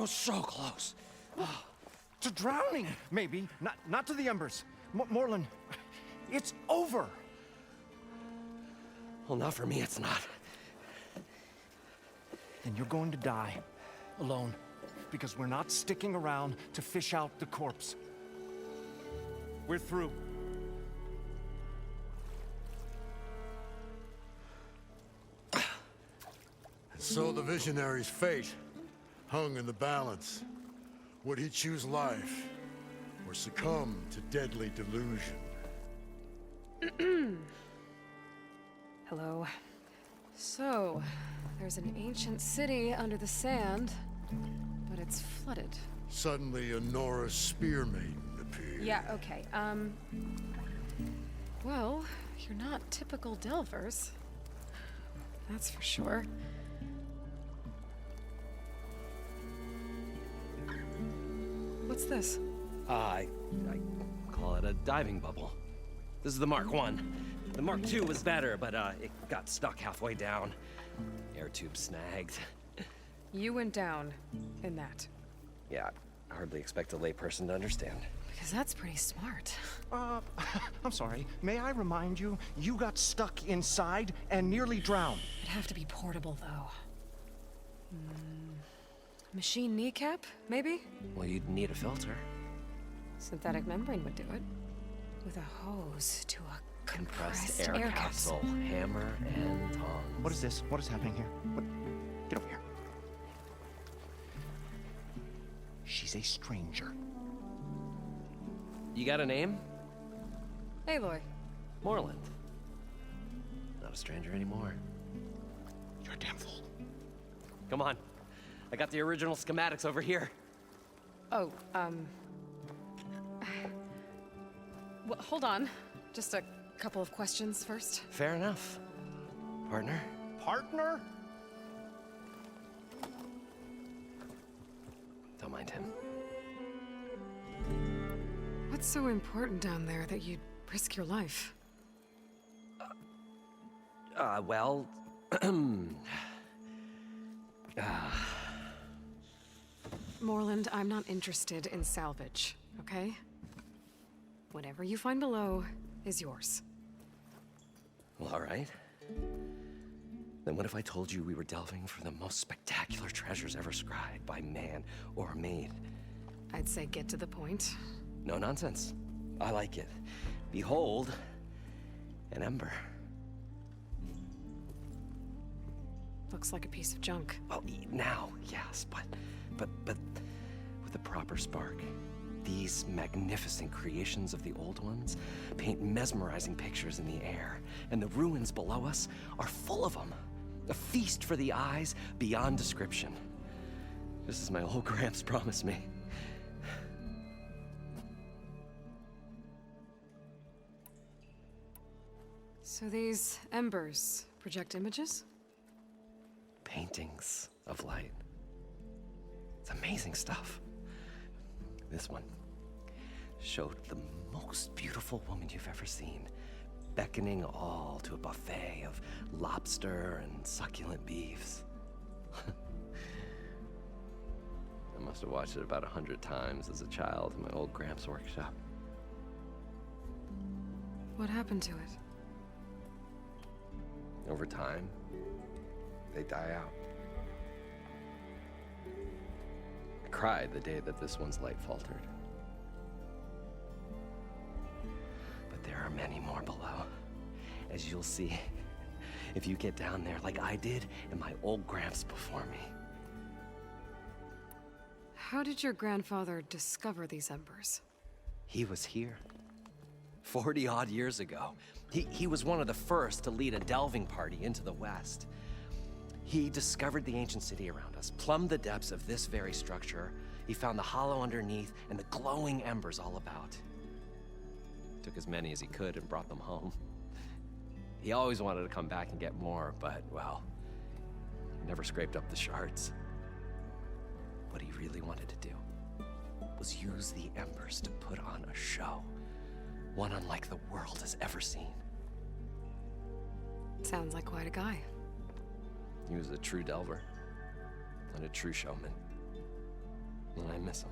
was so close. To drowning, maybe. Not to the embers. Morlund, it's over. Well, not for me, it's not. Then you're going to die. Alone. Because we're not sticking around to fish out the corpse. We're through. So the visionary's fate hung in the balance. Would he choose life, or succumb to deadly delusion? Hello. So, there's an ancient city under the sand, but it's flooded. Suddenly a Nora spear maiden appeared. Yeah, okay, well, you're not typical Delvers. That's for sure. What's this? I call it a diving bubble. This is the Mark 1. The Mark 2 was better, but it got stuck halfway down. Air tube snagged. You went down in that. Yeah, I hardly expect a layperson to understand. Because that's pretty smart. I'm sorry. May I remind you, you got stuck inside and nearly drowned. It'd have to be portable, though. Machine kneecap, maybe? Well, you'd need a filter. Synthetic membrane would do it. With a hose to a compressed air capsule, hammer, and tongs. What is this? What is happening here? What? Get over here. She's a stranger. You got a name? Aloy. Morlund. Not a stranger anymore. You're a damn fool. Come on. I got the original schematics over here. Oh, well, hold on. Just a couple of questions first. Fair enough. Partner? Partner? Don't mind him. What's so important down there that you'd risk your life? Well... Morlund, I'm not interested in salvage, okay? Whatever you find below is yours. Well, all right. Then what if I told you we were delving for the most spectacular treasures ever scribed by man or maid? I'd say get to the point. No nonsense. I like it. Behold, an ember. Looks like a piece of junk. Well, now, yes, but with a proper spark. These magnificent creations of the old ones paint mesmerizing pictures in the air, and the ruins below us are full of them. A feast for the eyes beyond description. Just as my old Gramps promised me. So these embers project images? Paintings of light. It's amazing stuff. This one showed the most beautiful woman you've ever seen, beckoning all to a buffet of lobster and succulent beefs. I must have watched it about 100 times as a child in my old Gramps' workshop. What happened to it? Over time, they die out. I cried the day that this one's light faltered. But there are many more below, as you'll see if you get down there like I did and my old Gramps before me. How did your grandfather discover these embers? He was here 40-odd years ago. He was one of the first to lead a delving party into the West. He discovered the ancient city around us, plumbed the depths of this very structure. He found the hollow underneath and the glowing embers all about. Took as many as he could and brought them home. He always wanted to come back and get more, but, well, he never scraped up the shards. What he really wanted to do was use the embers to put on a show, one unlike the world has ever seen. Sounds like quite a guy. He was a true delver and a true showman. and I miss him.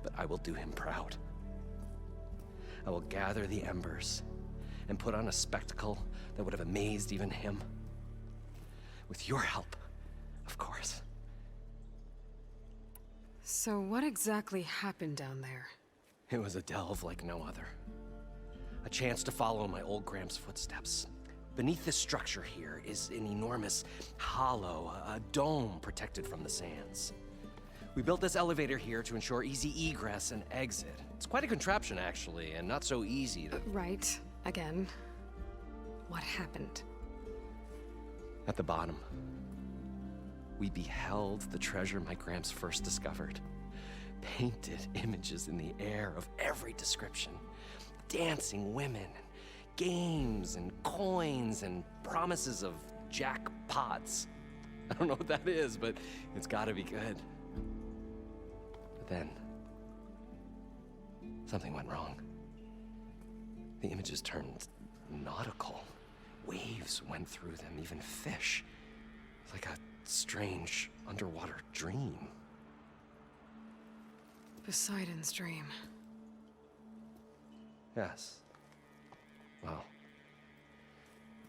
But I will do him proud. I will gather the embers and put on a spectacle that would have amazed even him. With your help, of course. So what exactly happened down there? It was a delve like no other. A chance to follow my old Gram's footsteps. Beneath this structure here is an enormous hollow, a dome protected from the sands. We built this elevator here to ensure easy egress and exit. It's quite a contraption, actually, and not so easy to... Right. Again. What happened? At the bottom, we beheld the treasure my Gramps first discovered. Painted images in the air of every description. Dancing women, games and coins and promises of jackpots. I don't know what that is, but it's gotta be good. But then, something went wrong. The images turned nautical. Waves went through them, even fish. Like a strange underwater dream. Poseidon's dream. Yes. Well,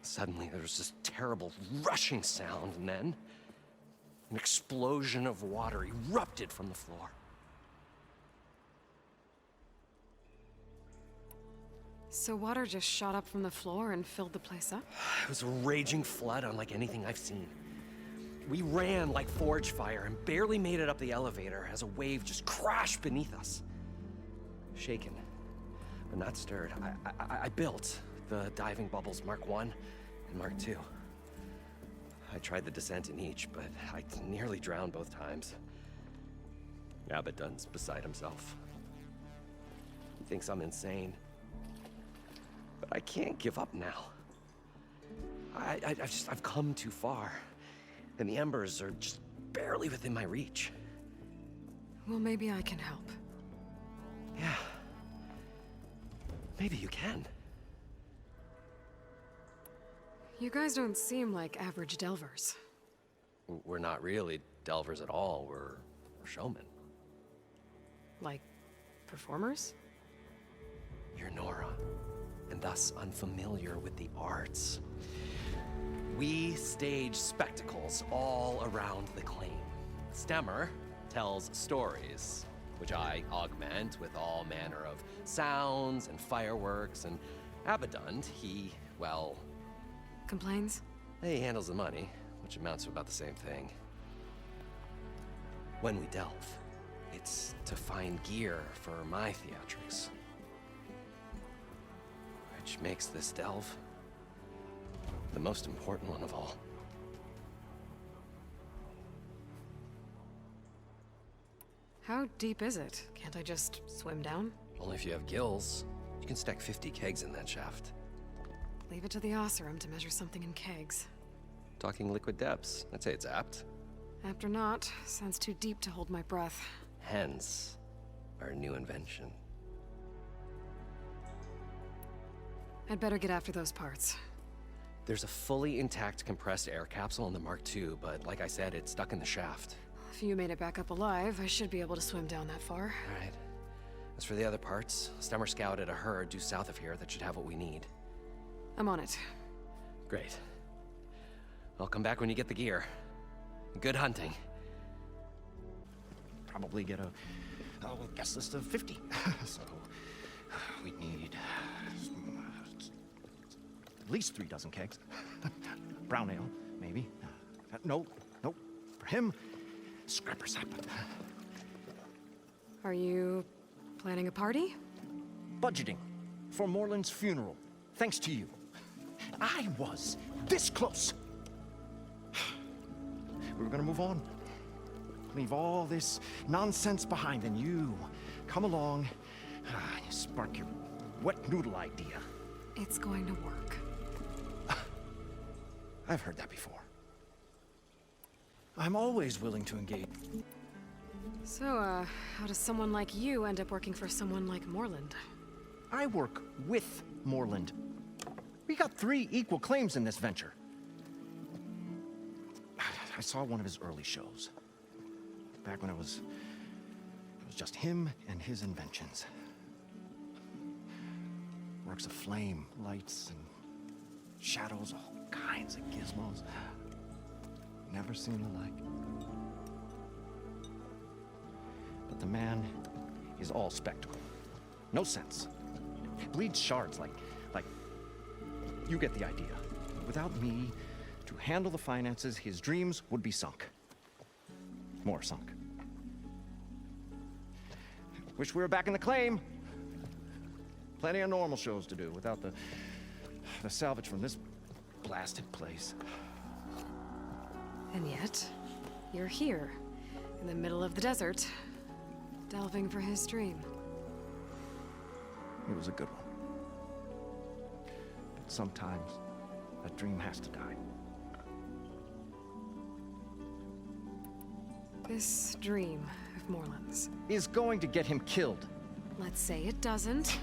suddenly there was this terrible rushing sound, and then an explosion of water erupted from the floor. So water just shot up from the floor and filled the place up? It was a raging flood unlike anything I've seen. We ran like forge fire and barely made it up the elevator as a wave just crashed beneath us. Shaken, but not stirred, I built the diving bubbles Mark I and Mark II. I tried the descent in each, but I nearly drowned both times. Abadund's beside himself. He thinks I'm insane. But I can't give up now. I've come too far. And the embers are just barely within my reach. Well, maybe I can help. Yeah. Maybe you can. You guys don't seem like average delvers. We're not really delvers at all. We're showmen. Like, performers? You're Nora, and thus unfamiliar with the arts. We stage spectacles all around the claim. Stemmer tells stories, which I augment with all manner of sounds and fireworks, and Abadund, he, well... Complains? He handles the money, which amounts to about the same thing. When we delve, it's to find gear for my theatrics. Which makes this delve the most important one of all. How deep is it? Can't I just swim down? Only if you have gills. You can stack 50 kegs in that shaft. Leave it to the Osserum to measure something in kegs. Talking liquid depths, I'd say it's apt. Apt or not, sounds too deep to hold my breath. Hence, our new invention. I'd better get after those parts. There's a fully intact compressed air capsule in the Mark II, but like I said, it's stuck in the shaft. If you made it back up alive, I should be able to swim down that far. All right. As for the other parts, Stemmer scouted a herd due south of here that should have what we need. I'm on it. Great. I'll come back when you get the gear. Good hunting. Probably get a guest list of 50. So we need at least 3 dozen kegs. Brown ale, maybe. No. For him, scrapper sap. Are you planning a party? Budgeting for Morlund's funeral, thanks to you. I was this close. We were gonna move on. Leave all this nonsense behind, and you come along, you spark your wet noodle idea. It's going to work. I've heard that before. I'm always willing to engage. So, how does someone like you end up working for someone like Morlund? I work with Morlund. We got 3 equal claims in this venture. I saw one of his early shows. Back when it was just him and his inventions. Works of flame, lights, and shadows, all kinds of gizmos. Never seen the like. But the man is all spectacle. No sense. Bleeds shards like you get the idea. Without me to handle the finances, his dreams would be sunk. More sunk. Wish we were back in the claim. Plenty of normal shows to do without the salvage from this blasted place. And yet, you're here, in the middle of the desert, delving for his dream. It was a good one. But sometimes, a dream has to die. This dream of Morlund's. Is going to get him killed. Let's say it doesn't.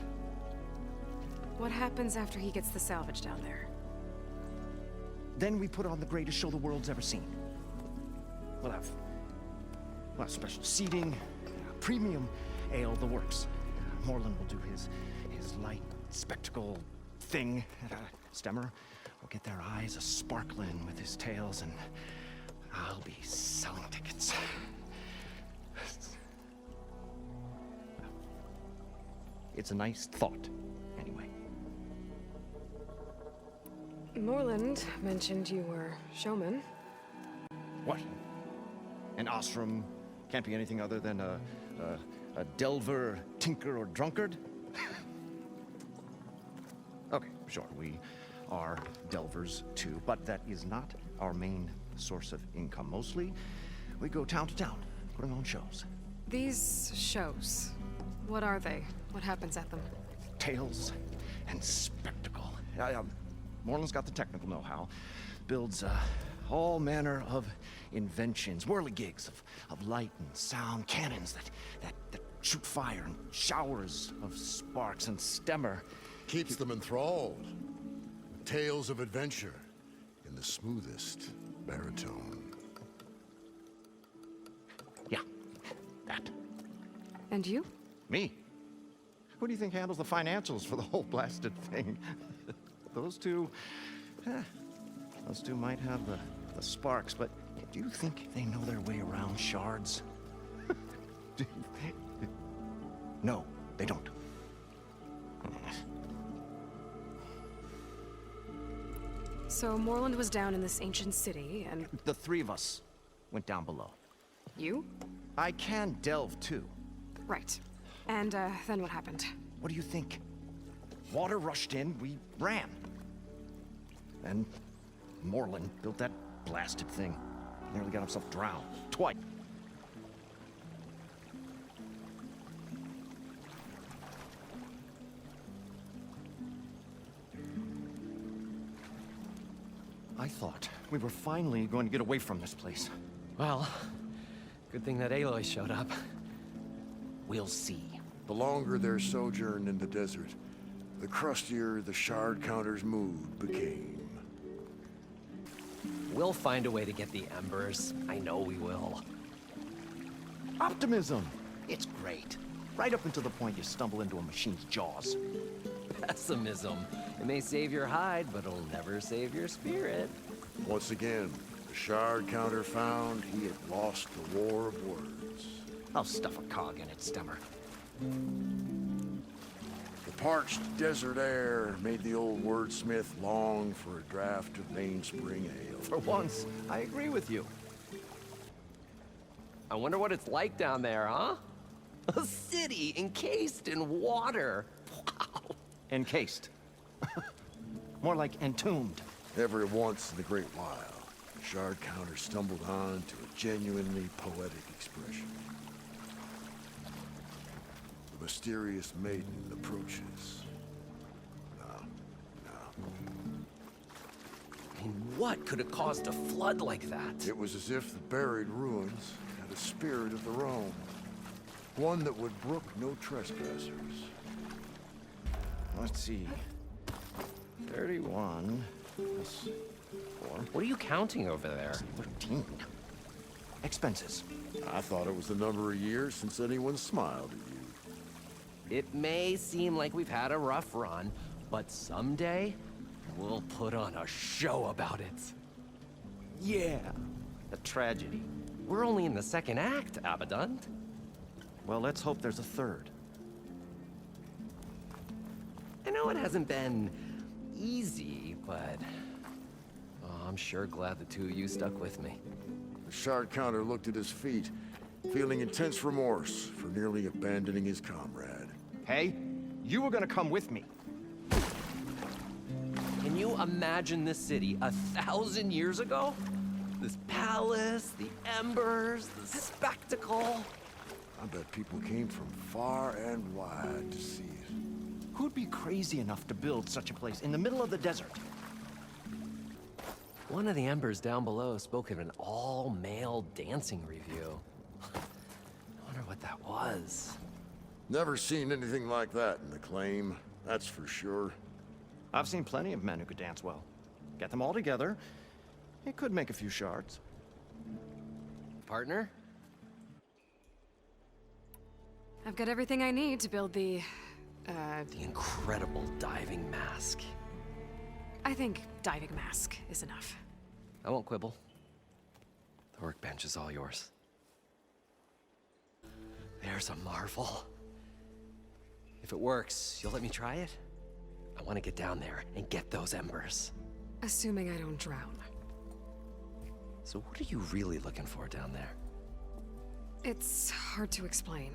What happens after he gets the salvage down there? Then we put on the greatest show the world's ever seen. We'll have special seating, premium ale, the works. Morlund will do his light spectacle thing. Stemmer will get their eyes a-sparkling with his tales, and I'll be selling tickets. It's a nice thought, anyway. Morlund mentioned you were showman. What? An Osram can't be anything other than a delver, tinker, or drunkard? Okay, sure, we are delvers too, but that is not our main source of income. Mostly, we go town to town, putting on shows. These shows, what are they? What happens at them? Tales and spectacle. Morland's got the technical know-how. Builds all manner of inventions, whirligigs of light and sound, cannons that shoot fire, and showers of sparks, and Stemmer Keeps them enthralled. Tales of adventure in the smoothest baritone. Yeah, that. And you? Me? Who do you think handles the financials for the whole blasted thing? Those two might have the sparks, but do you think they know their way around shards? No, they don't. So Morlund was down in this ancient city, and The three of us went down below. you? I can delve too. Right. And then what happened? What do you think? Water rushed in, we ran. Then Morlund built that blasted thing. Nearly got himself drowned. Twice. I thought we were finally going to get away from this place. Well, good thing that Aloy showed up. We'll see. The longer their sojourn in the desert, the crustier the shard counter's mood became. We'll find a way to get the embers. I know we will. Optimism! It's great. Right up until the point you stumble into a machine's jaws. Pessimism. It may save your hide, but it'll never save your spirit. Once again, the shard counter found he had lost the war of words. I'll stuff a cog in it, Stemmer. The parched desert air made the old wordsmith long for a draught of mainspring ale. For once, I agree with you. I wonder what it's like down there, huh? A city encased in water. Wow. Encased. More like entombed. Every once in a great while, the shard counter stumbled on to a genuinely poetic expression. The mysterious maiden approaches. No. I mean, what could have caused a flood like that? It was as if the buried ruins had a spirit of their own. One that would brook no trespassers. Let's see. 31 plus 4. What are you counting over there? 13. expenses. I thought it was the number of years since anyone smiled at you. It may seem like we've had a rough run, but someday, we'll put on a show about it. Yeah, a tragedy. We're only in the second act, Abadund. Well, let's hope there's a third. I know it hasn't been easy, but I'm sure glad the two of you stuck with me. The shard counter looked at his feet, feeling intense remorse for nearly abandoning his comrade. Hey, you were gonna come with me. Can you imagine this city 1,000 years ago? This palace, the embers, the spectacle. I bet people came from far and wide to see it. Who'd be crazy enough to build such a place in the middle of the desert? One of the embers down below spoke of an all-male dancing review. I wonder what that was. Never seen anything like that in the claim, that's for sure. I've seen plenty of men who could dance well. Get them all together, it could make a few shards. Partner? I've got everything I need to build the incredible diving mask. I think diving mask is enough. I won't quibble. The workbench is all yours. There's a marvel. If it works, you'll let me try it? I want to get down there and get those embers. Assuming I don't drown. So what are you really looking for down there? It's hard to explain.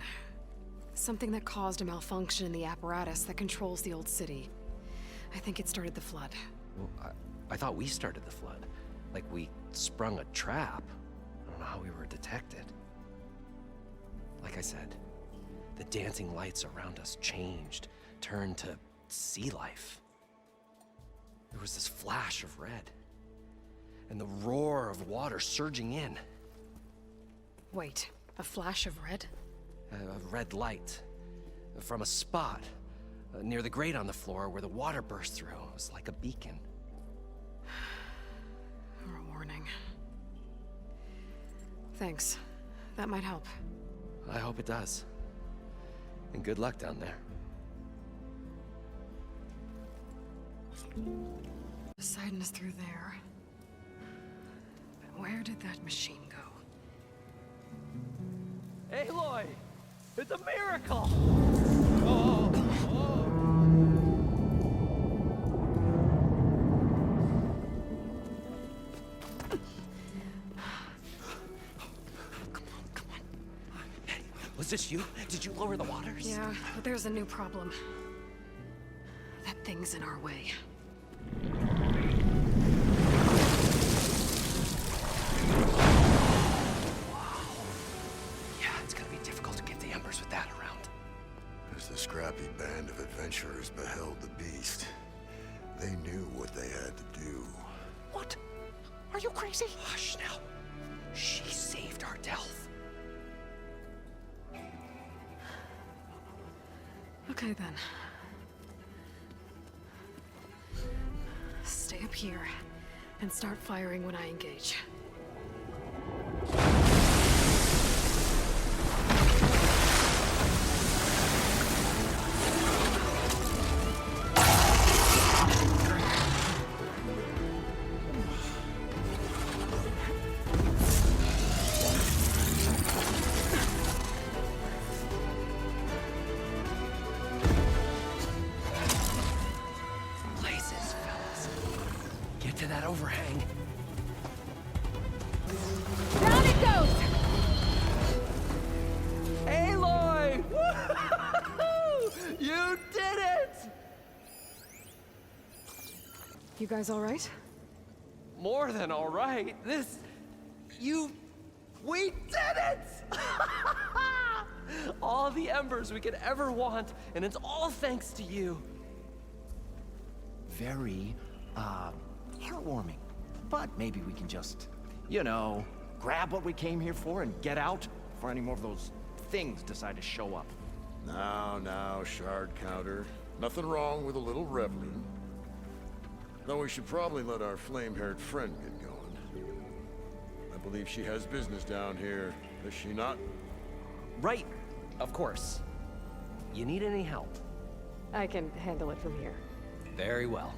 Something that caused a malfunction in the apparatus that controls the old city. I think it started the flood. Well, I thought we started the flood. Like we sprung a trap. I don't know how we were detected. Like I said, the dancing lights around us changed, turned to sea life. There was this flash of red, and the roar of water surging in. Wait, a flash of red? A red light from a spot near the grate on the floor where the water burst through. It was like a beacon. Or a warning. Thanks. That might help. I hope it does. And good luck down there. Poseidon is through there. But where did that machine go? Aloy! It's a miracle! Hey, was this you? Did you lower the waters? Yeah, but there's a new problem. That thing's in our way. Yeah, it's gonna be difficult to get the embers with that around. As the scrappy band of adventurers beheld the beast, they knew what they had to do. What? Are you crazy? Hush now. She saved our Delph. Okay then. Stay up here and start firing when I engage. Blazes, fellas. Get to that overhang. Down it goes! Aloy! Woo-hoo-hoo! You did it! You guys all right? More than all right. We did it! All the embers we could ever want, and it's all thanks to you. Very, heartwarming. But maybe we can just, you know, grab what we came here for and get out before any more of those things decide to show up. Now, shard counter. Nothing wrong with a little reveling. Though we should probably let our flame-haired friend get going. I believe she has business down here, does she not? Right, of course. You need any help? I can handle it from here. Very well.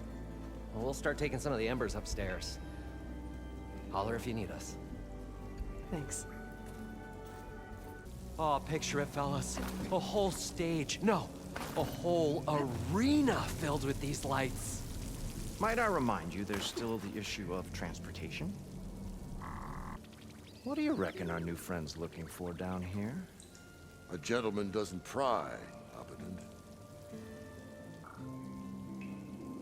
Well, we'll start taking some of the embers upstairs. Holler if you need us. Thanks. Oh, picture it, fellas. A whole stage. No, a whole arena filled with these lights. Might I remind you, there's still the issue of transportation? What do you reckon our new friend's looking for down here? A gentleman doesn't pry, Abadund.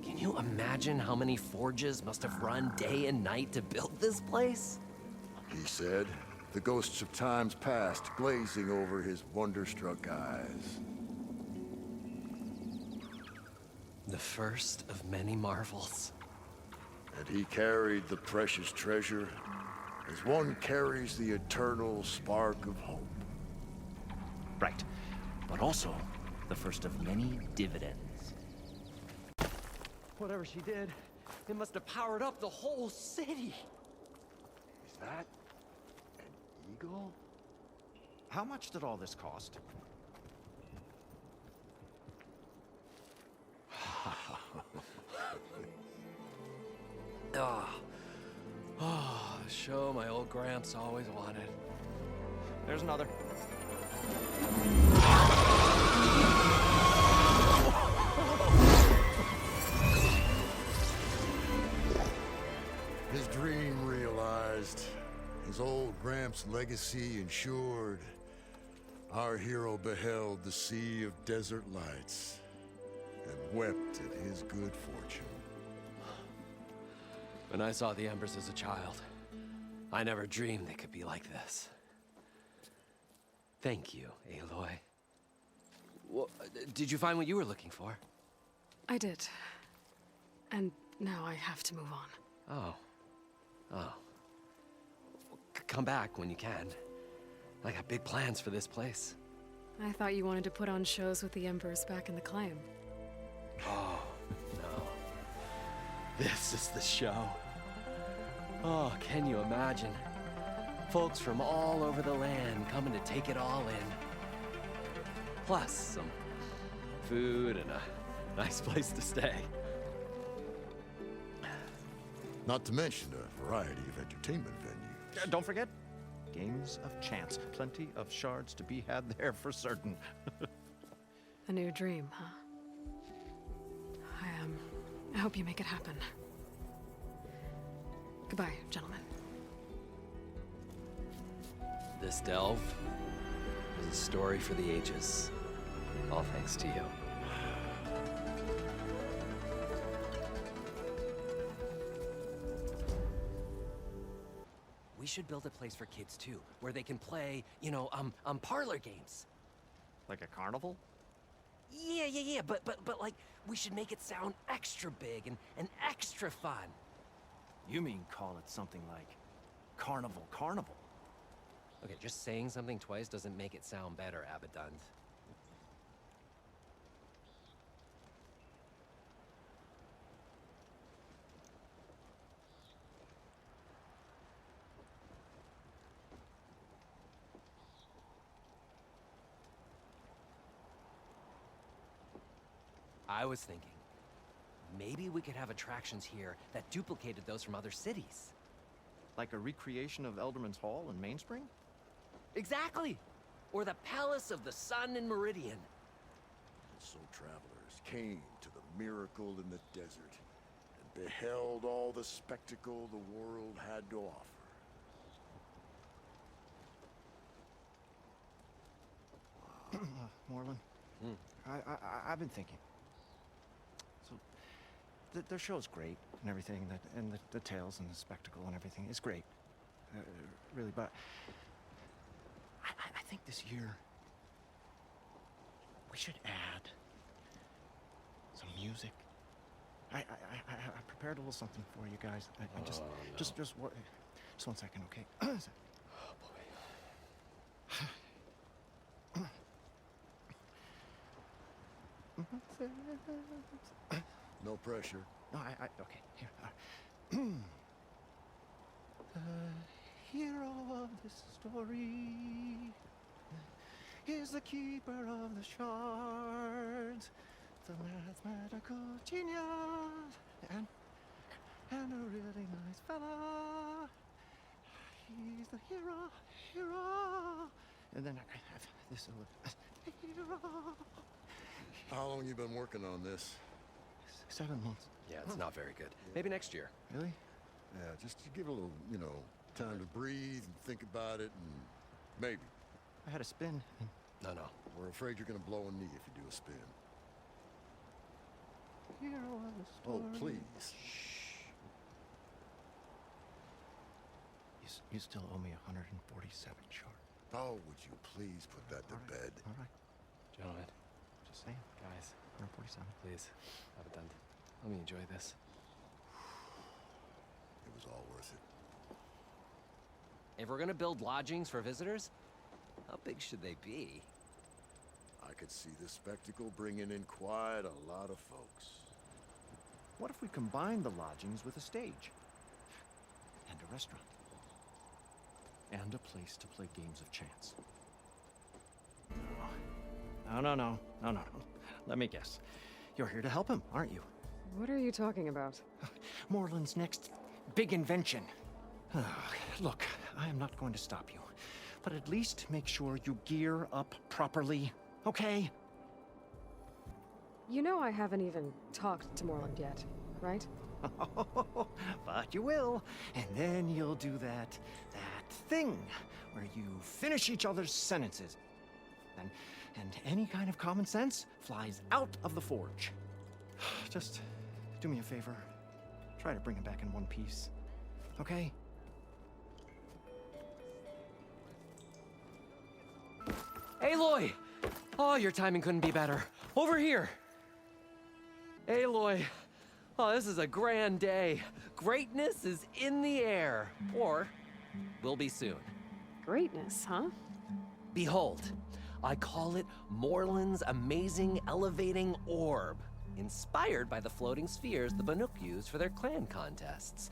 Can you imagine how many forges must have run day and night to build this place? He said, the ghosts of times past glazing over his wonderstruck eyes. The first of many marvels. And he carried the precious treasure as one carries the eternal spark of hope. Right. But also, the first of many dividends. Whatever she did, it must have powered up the whole city. Is that an eagle? How much did all this cost? Show my old Gramps always wanted. There's another. His dream realized, his old Gramps' legacy ensured. Our hero beheld the sea of desert lights and wept at his good fortune. When I saw the embers as a child, I never dreamed they could be like this. Thank you, Aloy. Well, did you find what you were looking for? I did. And now I have to move on. Oh. Oh. Come back when you can. I got big plans for this place. I thought you wanted to put on shows with the Embers back in the Claim. Oh, no. This is the show. Oh, can you imagine? Folks from all over the land coming to take it all in. Plus some food and a nice place to stay. Not to mention a variety of entertainment venues. Don't forget, games of chance. Plenty of shards to be had there for certain. A new dream, huh? I hope you make it happen. Goodbye, gentlemen. This delve is a story for the ages. All thanks to you. We should build a place for kids too, where they can play, parlor games. Like a carnival? Yeah, but like, we should make it sound extra big and extra fun. You mean call it something like Carnival Carnival? Okay, just saying something twice doesn't make it sound better, Abadund. I was thinking, maybe we could have attractions here that duplicated those from other cities. Like a recreation of Elderman's Hall in Mainspring? Exactly! Or the Palace of the Sun in Meridian. And so travelers came to the miracle in the desert and beheld all the spectacle the world had to offer. Morlund, I've been thinking. So, their show's great and everything, and the tales and the spectacle and everything is great, really. But I think this year we should add some music. I prepared a little something for you guys. Just one second, okay? No pressure. No, okay, here. hero of this story is the keeper of the shards, the mathematical genius, and a really nice fella. He's the hero. And then I have this hero. How long you been working on this? 7 months. Yeah, it's not very good. Maybe next year. Really? Yeah, just to give it a little, time to breathe and think about it, and maybe. I had a spin. And No. We're afraid you're gonna blow a knee if you do a spin. hero of the story. Oh, please. You still owe me 147 short. Oh, would you please put that to bed? All right. Gentlemen, Just saying. guys, 147. please, Abadund. Let me enjoy this. It was all worth it. If we're gonna build lodgings for visitors, how big should they be? I could see the spectacle bringing in quite a lot of folks. What if we combine the lodgings with a stage? And a restaurant? And a place to play games of chance? No. Let me guess. You're here to help him, aren't you? What are you talking about? Morlund's next big invention. Look, I am not going to stop you. But at least make sure you gear up properly, okay? You know I haven't even talked to Morlund yet, right? But you will. And then you'll do that thing where you finish each other's sentences. And any kind of common sense flies out of the forge. Just do me a favor. Try to bring him back in one piece. Okay? Aloy! Oh, your timing couldn't be better. Over here! Aloy! Oh, this is a grand day. Greatness is in the air. Or will be soon. Greatness, huh? Behold, I call it Morlund's amazing elevating orb, inspired by the floating spheres the Banuk use for their clan contests.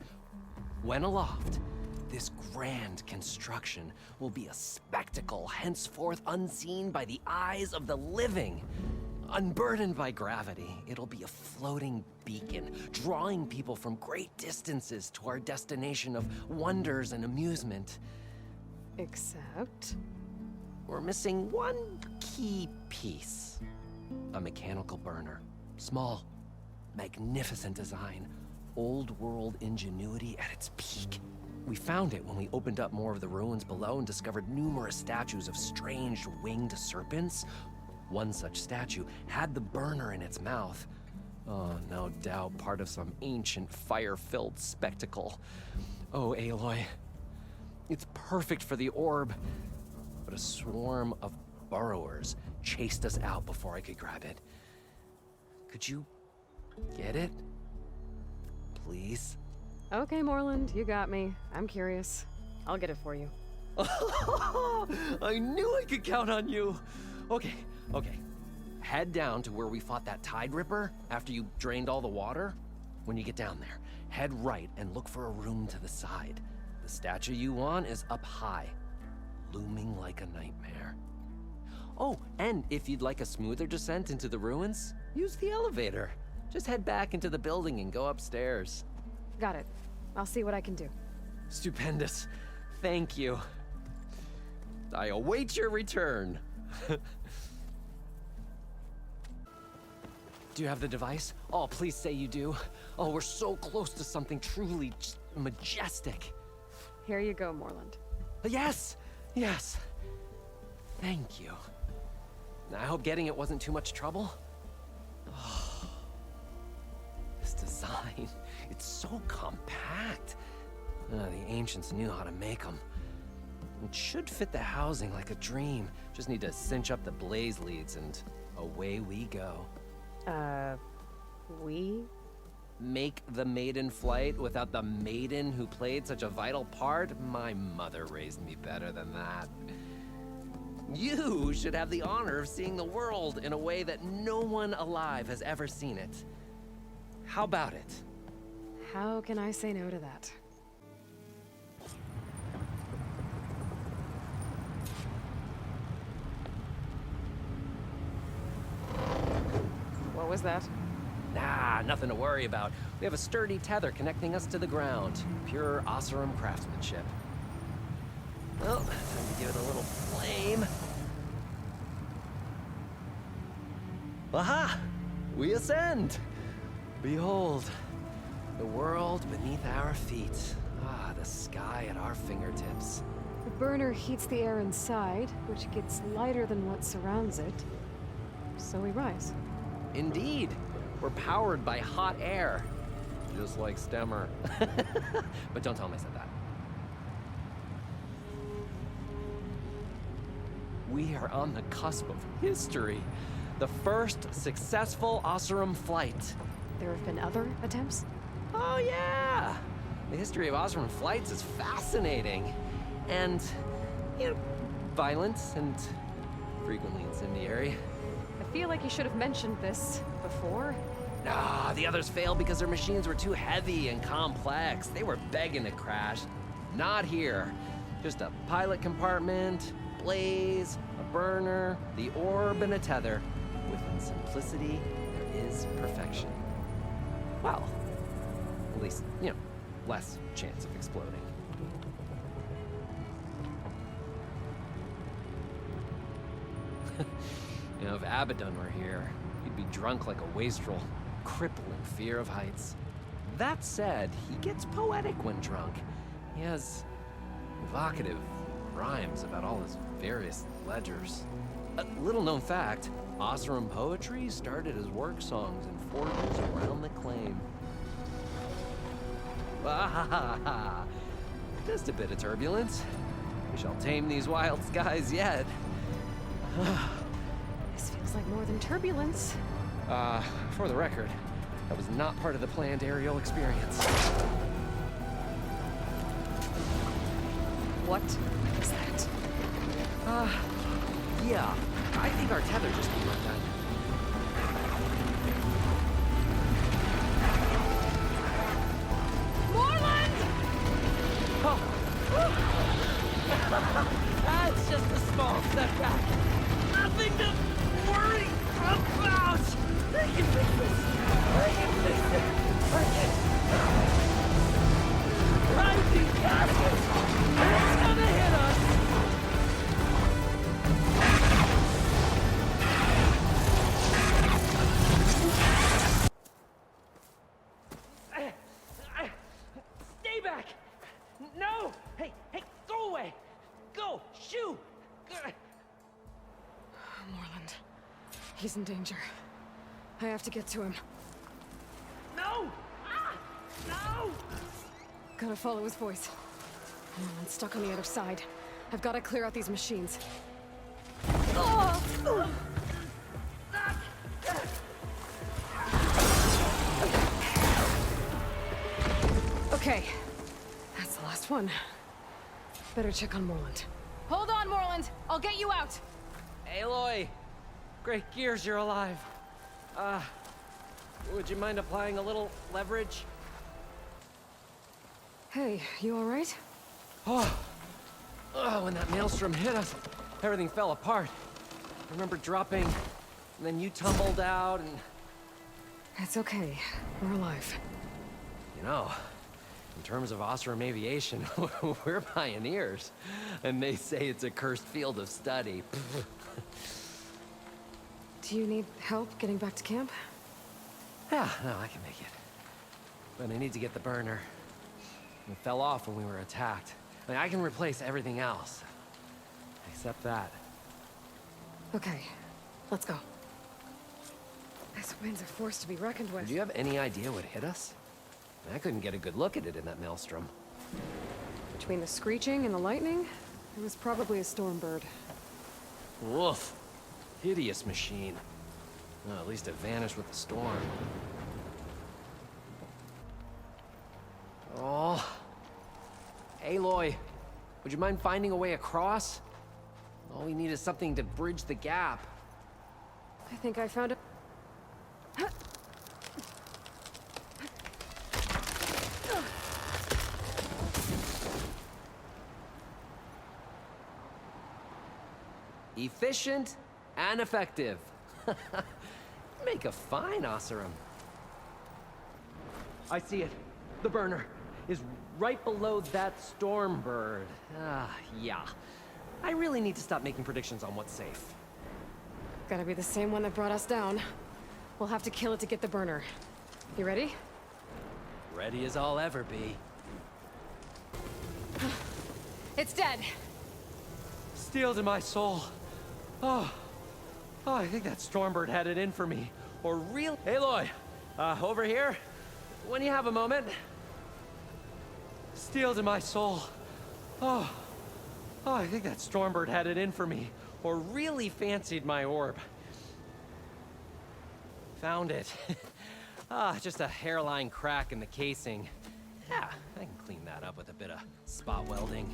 When aloft, this grand construction will be a spectacle henceforth unseen by the eyes of the living. Unburdened by gravity, it'll be a floating beacon, drawing people from great distances to our destination of wonders and amusement. Except... We're missing one key piece. A mechanical burner. Small, magnificent design. Old world ingenuity at its peak. We found it when we opened up more of the ruins below and discovered numerous statues of strange winged serpents. One such statue had the burner in its mouth. Oh, no doubt part of some ancient fire-filled spectacle. Oh, Aloy. It's perfect for the orb. But a swarm of burrowers chased us out before I could grab it. Could you get it? Please? Okay, Morlund, you got me. I'm curious. I'll get it for you. I knew I could count on you! Okay. Head down to where we fought that Tide Ripper after you drained all the water. When you get down there, head right and look for a room to the side. The statue you want is up high, looming like a nightmare. Oh, and if you'd like a smoother descent into the ruins, use the elevator. Just head back into the building and go upstairs. Got it. I'll see what I can do. Stupendous. Thank you. I await your return. Do you have the device? Oh, please say you do. Oh, we're so close to something truly just majestic. Here you go, Morlund. Yes. Thank you. I hope getting it wasn't too much trouble. Oh, this design, it's so compact. The ancients knew how to make them. It should fit the housing like a dream. Just need to cinch up the blaze leads and away we go. We? Make the maiden flight without the maiden who played such a vital part? My mother raised me better than that. You should have the honor of seeing the world in a way that no one alive has ever seen it. How about it? How can I say no to that? What was that? Nah, nothing to worry about. We have a sturdy tether connecting us to the ground. Pure Oseram craftsmanship. Well, time to give it a little flame. Aha! We ascend! Behold, the world beneath our feet. Ah, the sky at our fingertips. The burner heats the air inside, which gets lighter than what surrounds it. So we rise. Indeed, we're powered by hot air. Just like Stemmer. But don't tell him I said that. We are on the cusp of history. The first successful Oseram flight. There have been other attempts? Oh yeah! The history of Oseram flights is fascinating. And, you know, violent and frequently incendiary. I feel like you should have mentioned this before. Nah, the others failed because their machines were too heavy and complex. They were begging to crash. Not here. Just a pilot compartment, blaze, a burner, the orb, and a tether. Within simplicity, there is perfection. Well, at least, you know, less chance of exploding. You know, if Abadund were here, he'd be drunk like a wastrel, crippling fear of heights. That said, he gets poetic when drunk. He has evocative rhymes about all his various ledgers. A little-known fact, Oseram poetry started as work songs in forges around the claim. Ah, just a bit of turbulence. We shall tame these wild skies yet. This feels like more than turbulence. For the record, that was not part of the planned aerial experience. What is that? Yeah, I think our tether just came undone. Morlund! Oh! That's just a small setback. Nothing to worry about! I can fix this! I can fix it! I can... Rising gases! It's gonna hit us! Stay back! No! Hey, go away! Go! Shoo! Morlund. He's in danger. I have to get to him. No! Ah! No! Gotta follow his voice. Morlund's stuck on the other side. I've gotta clear out these machines. Okay. That's the last one. Better check on Morlund. Hold on, Morlund. I'll get you out. Aloy! Great gears you're alive. Would you mind applying a little leverage? Hey, you alright? Oh, when that maelstrom hit us, everything fell apart. I remember dropping, and then you tumbled out, and... It's okay. We're alive. You know, in terms of Oseram aviation, we're pioneers. And they say it's a cursed field of study. Do you need help getting back to camp? Yeah, no, I can make it. But I need to get the burner. It fell off when we were attacked. I mean, I can replace everything else. Except that. Okay, let's go. This wind's a force to be reckoned with. Do you have any idea what hit us? I couldn't get a good look at it in that maelstrom. Between the screeching and the lightning, it was probably a storm bird. Woof. Hideous machine. Well, at least it vanished with the storm. Oh. Aloy, would you mind finding a way across? All we need is something to bridge the gap. I think I found it. Efficient and effective. Make a fine Oseram. I see it. The burner is right below that storm bird. Yeah. I really need to stop making predictions on what's safe. Gotta be the same one that brought us down. We'll have to kill it to get the burner. You ready? Ready as I'll ever be. It's dead. Steel to my soul. Oh, I think that Stormbird had it in for me. Or real. Aloy, over here. When you have a moment. Steel to my soul. Oh, I think that Stormbird had it in for me. Or really fancied my orb. Found it. Just a hairline crack in the casing. Yeah, I can clean that up with a bit of spot welding.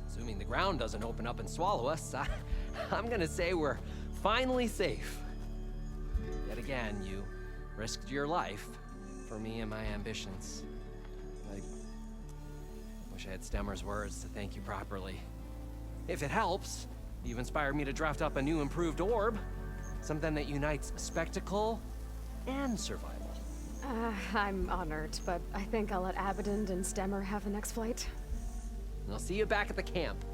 Assuming the ground doesn't open up and swallow us, I'm gonna say we're finally safe. Yet again, you risked your life for me and my ambitions. I wish I had Stemmer's words to thank you properly. If it helps, you've inspired me to draft up a new improved orb. Something that unites spectacle and survival. I'm honored, but I think I'll let Abadund and Stemmer have the next flight. I'll see you back at the camp.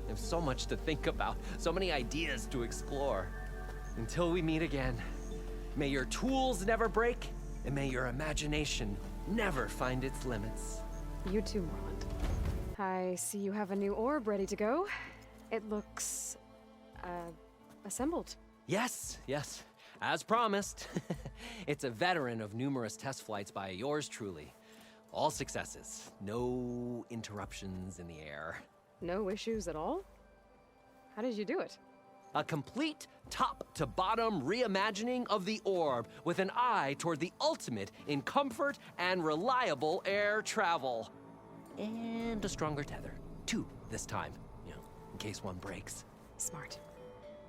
I have so much to think about, so many ideas to explore. Until we meet again, may your tools never break, and may your imagination never find its limits. You too, Morlund. I see you have a new orb ready to go. It looks... assembled. Yes, as promised. It's a veteran of numerous test flights by yours truly. All successes, no interruptions in the air. No issues at all? How did you do it? A complete top-to-bottom reimagining of the orb with an eye toward the ultimate in comfort and reliable air travel. And a stronger tether. 2 this time, in case one breaks. Smart.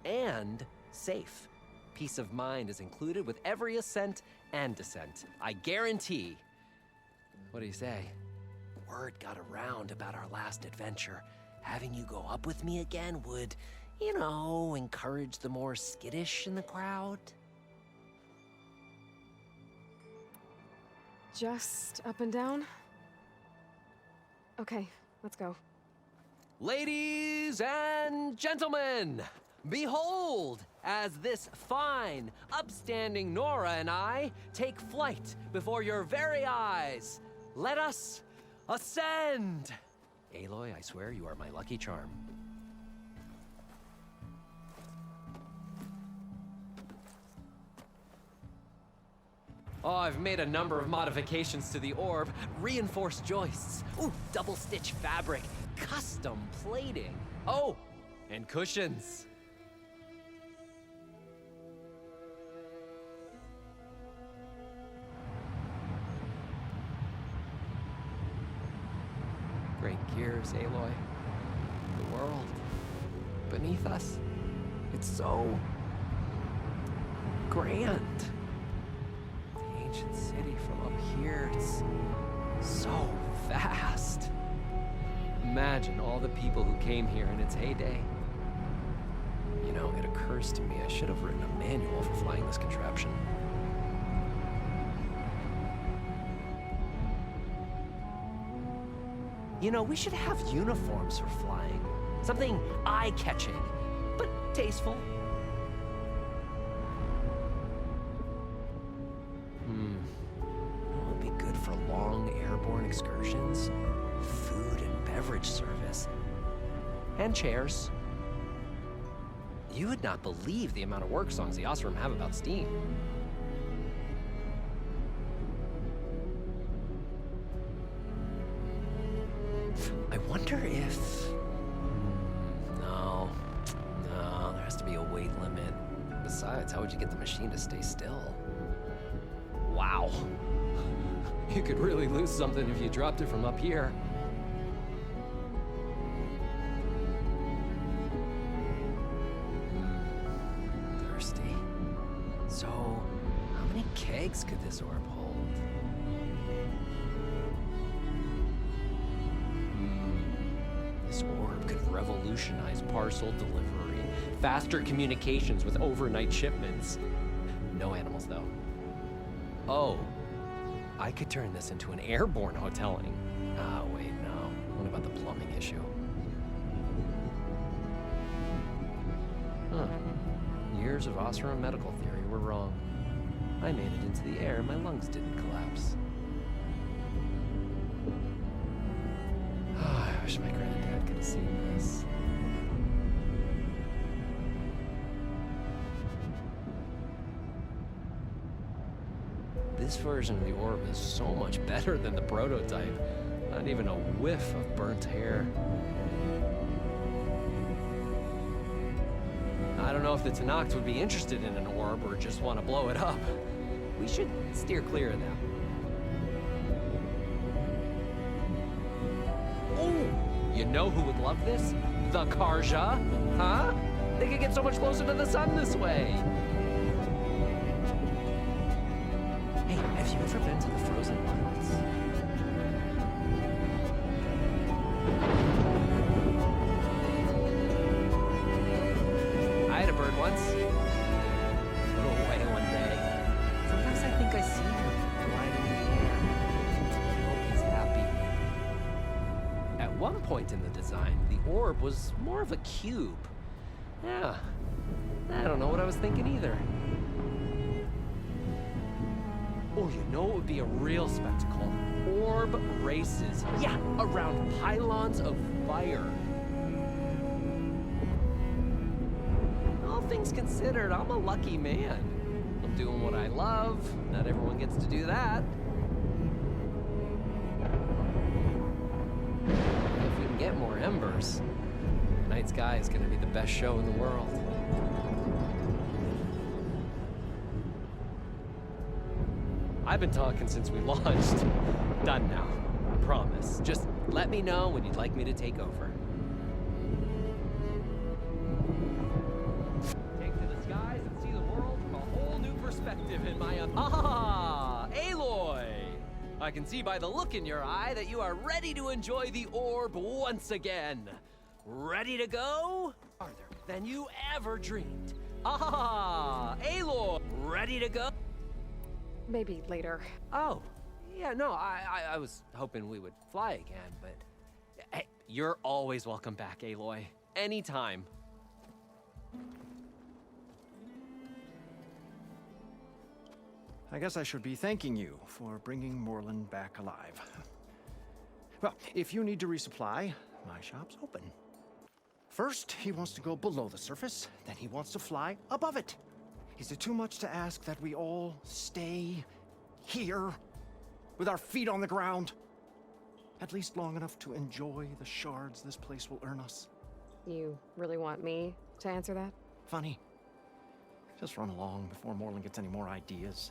And safe. Peace of mind is included with every ascent and descent. I guarantee. What do you say? Word got around about our last adventure. Having you go up with me again would, encourage the more skittish in the crowd. Just up and down? Okay, let's go. Ladies and gentlemen, behold, as this fine, upstanding Nora and I take flight before your very eyes. Let us ascend! Aloy, I swear you are my lucky charm. Oh, I've made a number of modifications to the orb. Reinforced joists. Ooh, double stitch fabric. Custom plating. Oh, and cushions. Great gears, Aloy. The world beneath us. It's so grand. The ancient city from up here, it's so vast. Imagine all the people who came here in its heyday. It occurs to me I should have written a manual for flying this contraption. We should have uniforms for flying. Something eye-catching, but tasteful. It would be good for long airborne excursions, food and beverage service, and chairs. You would not believe the amount of work songs the Oseram have about steam. I wonder if... No, there has to be a weight limit. Besides, how would you get the machine to stay still? Wow. You could really lose something if you dropped it from up here. Thirsty. So, how many kegs could this orb hold? This orb could revolutionize parcel delivery, faster communications with overnight shipments. No animals, though. Oh, I could turn this into an airborne hoteling. Ah, wait, no. What about the plumbing issue? Huh. Years of Oseram medical theory were wrong. I made it into the air and my lungs didn't collapse. I wish my granddad could have seen this. This version of the orb is so much better than the prototype. Not even a whiff of burnt hair. I don't know if the Tenakth would be interested in an orb or just want to blow it up. We should steer clear of them. Oh, you know who would love this? The Karja, huh? They could get so much closer to the sun this way. Hey, have you ever been to the Frozen Wilds? I had a bird once. Flew away one day. Sometimes I think I see him flying in the air. I hope he's happy. At one point in the design, the orb was more of a cube. Yeah, I don't know what I was thinking either. Oh, you know it would be a real spectacle? Orb races. Yeah, around pylons of fire. All things considered, I'm a lucky man. I'm doing what I love. Not everyone gets to do that. If we can get more embers, the night sky is going to be the best show in the world. I've been talking since we launched. Done now. Promise. Just let me know when you'd like me to take over. Take to the skies and see the world from a whole new perspective in my... Ah, Aloy! I can see by the look in your eye that you are ready to enjoy the orb once again. Ready to go? Farther than you ever dreamed. Ah, Aloy! Ready to go? Maybe later. Oh, yeah, no, I was hoping we would fly again, but... Hey, you're always welcome back, Aloy. Anytime. I guess I should be thanking you for bringing Morlund back alive. Well, if you need to resupply, my shop's open. First, he wants to go below the surface, then he wants to fly above it. Is it too much to ask that we all stay here, with our feet on the ground? At least long enough to enjoy the shards this place will earn us. You really want me to answer that? Funny. Just run along before Morlund gets any more ideas.